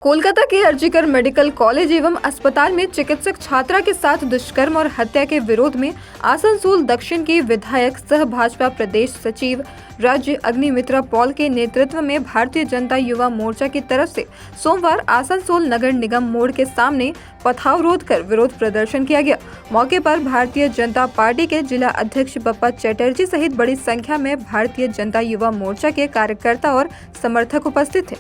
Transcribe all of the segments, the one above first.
कोलकाता के अर्जिकर medical college एवं अस्पताल में चिकित्सक छात्रा के साथ दुष्कर्म और हत्या के विरोध में आसनसोल दक्षिण की विधायक सह भाजपा प्रदेश सचिव राज्य अग्निमित्रा पॉल के नेतृत्व में भारतीय जनता युवा मोर्चा की तरफ से सोमवार आसनसोल नगर निगम मोड़ के सामने पथाव रोध कर विरोध प्रदर्शन किया गया। मौके पर भारतीय जनता पार्टी के जिला अध्यक्ष बप्पा चटर्जी सहित बड़ी संख्या में भारतीय जनता युवा मोर्चा के कार्यकर्ता और समर्थक उपस्थित थे।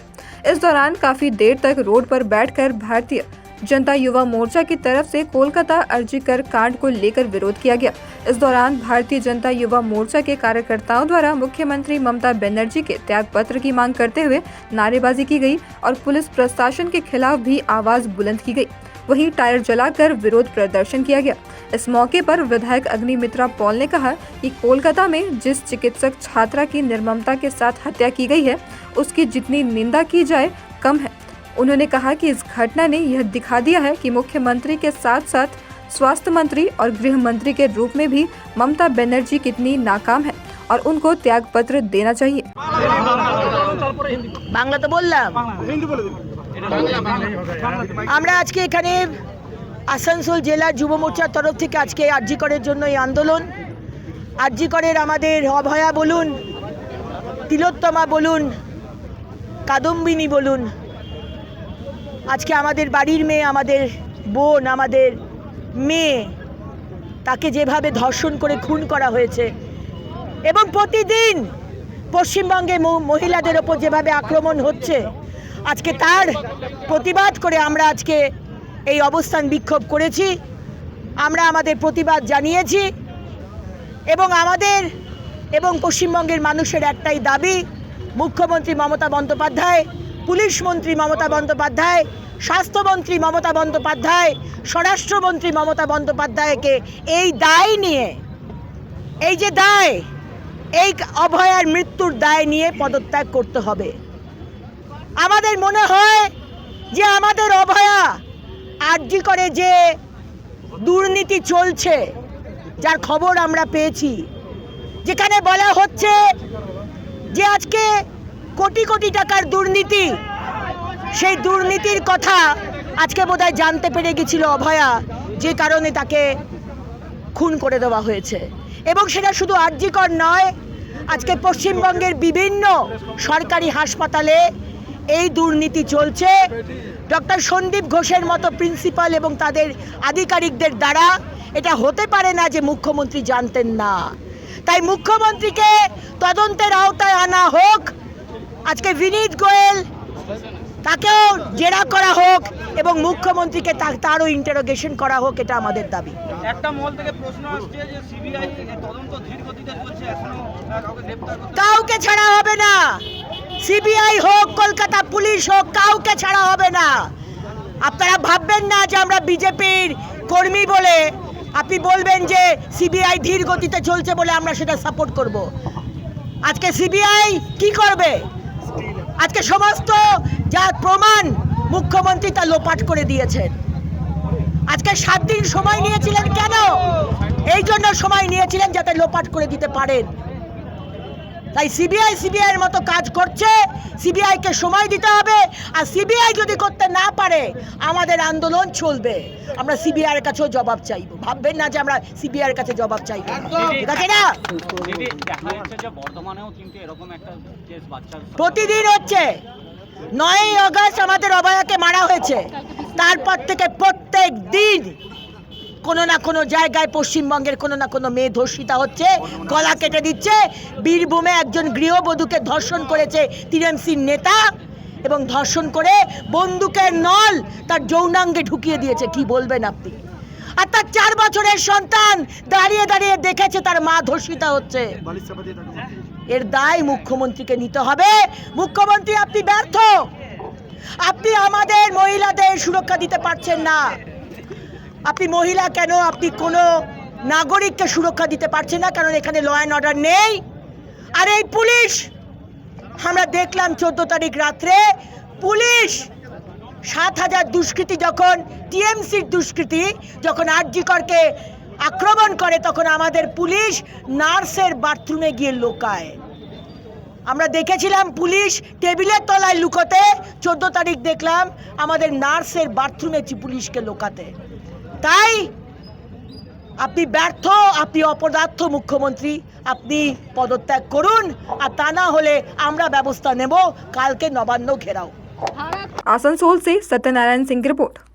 इस दौरान काफी देर तक रोड पर बैठकर भारतीय जनता युवा मोर्चा की तरफ से कोलकाता अर्जिकर कांड को लेकर विरोध किया गया। इस दौरान भारतीय जनता युवा मोर्चा के कार्यकर्ताओं द्वारा मुख्यमंत्री ममता बनर्जी के त्यागपत्र की मांग करते हुए नारेबाजी की गई और पुलिस प्रशासन के खिलाफ भी आवाज बुलंद की गई। वहीं टायर जलाकर विरोध प्रदर्शन किया गया। इस मौके पर विधायक अग्निमित्रा पॉल ने कहा कि कोलकाता में जिस चिकित्सक छात्रा की निर्ममता के साथ हत्या की गई है, उसकी जितनी निंदा की जाए कम है। उन्होंने कहा कि इस घटना ने यह दिखा दिया है कि मुख्यमंत्री के साथ साथ स्वास्थ्य मंत्री और गृह मंत्री के रूप में भी ममता बनर्जी कितनी नाकाम है और उनको त्यागपत्र देना चाहिए। বাংলা তো বললাম। আমরা আজকে এখানে আসানসোল জেলা যুব মোর্চার তরফ থেকে আজকে আরজিকরের জন্য এই আন্দোলন। আরজিকরের আমাদের অভয়া বলুন, তিলোত্তমা বলুন, কাদম্বিনী বলুন, আজকে আমাদের বাড়ির মেয়ে, আমাদের বোন, আমাদের মেয়ে, তাকে যেভাবে ধর্ষণ করে খুন করা হয়েছে এবং প্রতিদিন পশ্চিমবঙ্গে মহিলাদের ওপর যেভাবে আক্রমণ হচ্ছে, আজকে তার প্রতিবাদ করে আমরা আজকে এই অবস্থান বিক্ষোভ করেছি। আমরা আমাদের প্রতিবাদ জানিয়েছি এবং আমাদের এবং পশ্চিমবঙ্গের মানুষের একটাই দাবি, মুখ্যমন্ত্রী মমতা বন্দ্যোপাধ্যায়, পুলিশ মন্ত্রী মমতা বন্দ্যোপাধ্যায়, স্বাস্থ্যমন্ত্রী মমতা বন্দ্যোপাধ্যায়, স্বরাষ্ট্রমন্ত্রী মমতা বন্দ্যোপাধ্যায়কে এই দায় নিয়ে, এই যে দায়, এই অভয়ার মৃত্যুর দায় নিয়ে পদত্যাগ করতে হবে। আমাদের মনে হয় যে আমাদের অভয়া আরজি করে যে দুর্নীতি চলছে, যার খবর আমরা পেয়েছি, যেখানে বলা হচ্ছে যে আজকে কোটি কোটি টাকার দুর্নীতি, সেই দুর্নীতির কথা আজকে বোধহয় জানতে পেরে গেছিল অভয়া, যে কারণে তাকে খুন করে দেওয়া হয়েছে। এবং সেটা শুধু আরজিকর নয়, আজকে পশ্চিমবঙ্গের বিভিন্ন সরকারি হাসপাতালে এই দুর্নীতি চলছে। ডক্টর সন্দীপ ঘোষের মতো প্রিন্সিপাল এবং তাদের আধিকারিকদের দ্বারা এটা হতে পারে না যে মুখ্যমন্ত্রী জানতেন না। তাই মুখ্যমন্ত্রীকে তদন্তের আওতায় আনা হোক। আজকে বিনীত গোয়েল, তাকেও জেরা করা হোক এবং মুখ্যমন্ত্রীকে তারও ইন্টারোগেশন করা হোক, এটা আমাদের দাবি। একটা মহল থেকে প্রশ্ন আসছে যে সিবিআই তদন্ত ধীর গতিতে চলছে, এখনো কাউকে গ্রেফতার করতে, কাউকে ছাড়া হবে না। সিবিআই হোক, কলকাতা পুলিশ হোক, কাউকে ছাড়া হবে না। আপনারা ভাববেন না যে আমরা বিজেপির কর্মী বলে আপনি বলবেন যে সিবিআই ধীর গতিতে চলছে বলে আমরা সেটা সাপোর্ট করব। আজকে সিবিআই কি করবে? আজকে সমস্ত যা প্রমাণ মুখ্যমন্ত্রী তা লোপাট করে দিয়েছেন। আজকে 7 দিন সময় নিয়েছিলেন কেন? এই জন্য সময় নিয়েছিলেন যাতে লোপাট করে দিতে পারেন। তাই সিবিআই এর মতো কাজ করছে, সিবিআই কে সময় দিতে হবে। আর সিবিআই যদি করতে না পারে, আমাদের আন্দোলন চলবে। আমরা সিবিআই এর কাছেও জবাব চাইবো। ভাববেন না যে আমরা সিবিআই এর কাছে জবাব চাইবো, ঠিক আছে না? প্রতিদিন হচ্ছে। 9ই আগস্ট আমাদের অভয়াকে মারা হয়েছে, তারপর থেকে প্রত্যেক দিন কোনো না কোনো জায়গায় পশ্চিমবঙ্গের কোনো না কোনো মেয়ে ধর্ষিতা হচ্ছে, গলা কেটে দিচ্ছে। বীরভূমে একজন গৃহবধূকে ধর্ষণ করেছে টিএমসির নেতা এবং ধর্ষণ করে বন্দুকের নল তার যৌনাঙ্গে ঢুকিয়ে দিয়েছে। কি বলবেন আপনি? আর তার 4 বছরের সন্তান দাঁড়িয়ে দাঁড়িয়ে দেখেছে তার মা ধর্ষিতা হচ্ছে। এর দায় মুখ্যমন্ত্রীকে নিতে হবে। মুখ্যমন্ত্রী, আপনি ব্যর্থ। আপনি আমাদের মহিলাদের সুরক্ষা দিতে পারছেন না। আপনি মহিলা কেন, আপনি কোনো নাগরিককে সুরক্ষা দিতে পারছেন না, কারণ এখানে ল অ্যান্ড অর্ডার নেই। আর এই পুলিশ, আমরা দেখলাম 14 তারিখ রাত্রে পুলিশ 7,000 দুষ্কৃতী, যখন টিএমসির দুষ্কৃতী যখন আরজিকরকে আক্রমণ করে, তখন আমাদের পুলিশ নার্সের বাথরুমে গিয়ে লোকায়। আমরা দেখেছিলাম পুলিশ টেবিলের তলায় লুকোতে, 14 তারিখ দেখলাম আমাদের নার্সের বাথরুমে পুলিশকে লুকাতে। তাই আপনি ব্যর্থ, আপনি অপদার্থ মুখ্যমন্ত্রী, আপনি পদত্যাগ করুন, আর তা না হলে আমরা ব্যবস্থা নেব। কালকে নবান্ন ঘেরাও। आसनसोल से सत्यनारायण सिंह की रिपोर्ट।